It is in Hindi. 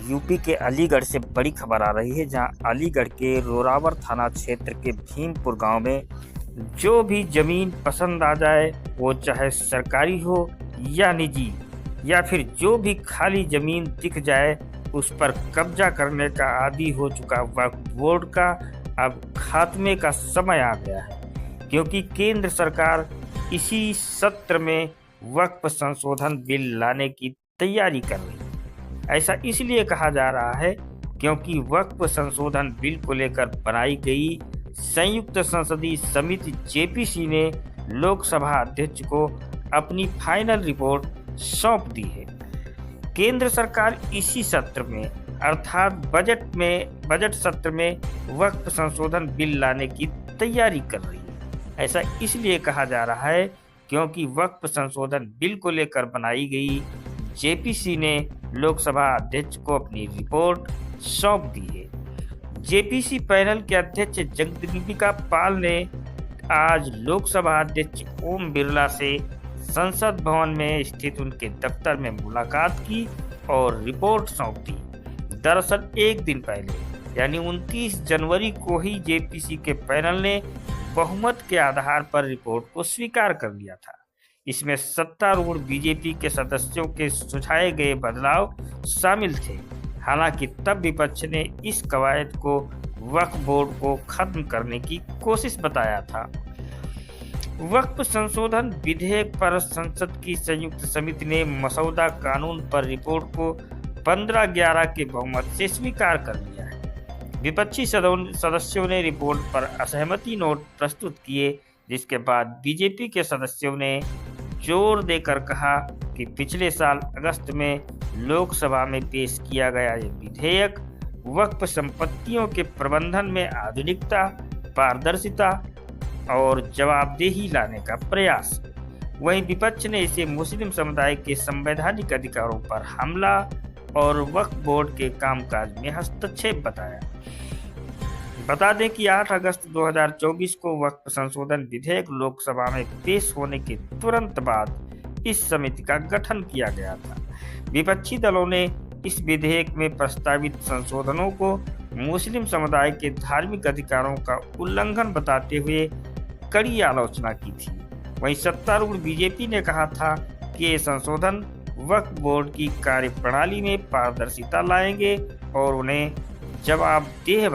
यूपी के अलीगढ़ से बड़ी खबर आ रही है, जहां अलीगढ़ के रोरावर थाना क्षेत्र के भीमपुर गांव में जो भी जमीन पसंद आ जाए, वो चाहे सरकारी हो या निजी, या फिर जो भी खाली जमीन दिख जाए उस पर कब्जा करने का आदी हो चुका वक्फ बोर्ड का अब खात्मे का समय आ गया है, क्योंकि केंद्र सरकार इसी सत्र में वक्फ संशोधन बिल लाने की तैयारी कर रही है। ऐसा इसलिए कहा जा रहा है क्योंकि वक्फ संशोधन बिल को लेकर बनाई गई संयुक्त संसदीय समिति जेपीसी ने लोकसभा अध्यक्ष को अपनी फाइनल रिपोर्ट सौंप दी है। केंद्र सरकार इसी सत्र में अर्थात बजट सत्र में वक्फ संशोधन बिल लाने की तैयारी कर रही है। ऐसा इसलिए कहा जा रहा है क्योंकि वक्फ संशोधन बिल को लेकर बनाई गई जेपीसी ने लोकसभा अध्यक्ष को अपनी रिपोर्ट सौंप दी है। जेपीसी पैनल के अध्यक्ष जगदम्बिका पाल ने आज लोकसभा अध्यक्ष ओम बिरला से संसद भवन में स्थित उनके दफ्तर में मुलाकात की और रिपोर्ट सौंप दी। दरअसल एक दिन पहले यानी 29 जनवरी को ही जेपीसी के पैनल ने बहुमत के आधार पर रिपोर्ट को स्वीकार कर लिया था। इसमें सत्तारूढ़ बीजेपी के सदस्यों के सुझाए गए बदलाव शामिल थे। हालांकि तब विपक्ष ने इस कवायद को वक्फ बोर्ड को खत्म करने की कोशिश बताया था। वक्फ संशोधन विधेयक पर संसद की संयुक्त समिति ने मसौदा कानून पर रिपोर्ट को 15-11 के बहुमत से स्वीकार कर लिया है। विपक्षी सदस्यों ने रिपोर्ट पर असहमति नोट प्रस्तुत किए, जिसके बाद बीजेपी के सदस्यों ने जोर देकर कहा कि पिछले साल अगस्त में लोकसभा में पेश किया गया ये विधेयक वक्फ संपत्तियों के प्रबंधन में आधुनिकता, पारदर्शिता और जवाबदेही लाने का प्रयास। वहीं विपक्ष ने इसे मुस्लिम समुदाय के संवैधानिक अधिकारों पर हमला और वक्फ बोर्ड के कामकाज में हस्तक्षेप बताया। बता दें कि 8 अगस्त 2024 को वक्फ संशोधन विधेयक लोकसभा में पेश होने के तुरंत बाद इस समिति का गठन किया गया था। विपक्षी दलों ने इस विधेयक में प्रस्तावित संशोधनों को मुस्लिम समुदाय के धार्मिक अधिकारों का उल्लंघन बताते हुए कड़ी आलोचना की थी। वहीं सत्तारूढ़ बीजेपी ने कहा था कि ये संशोधन वक्फ बोर्ड की कार्यप्रणाली में पारदर्शिता लाएंगे और उन्हें जवाबदेह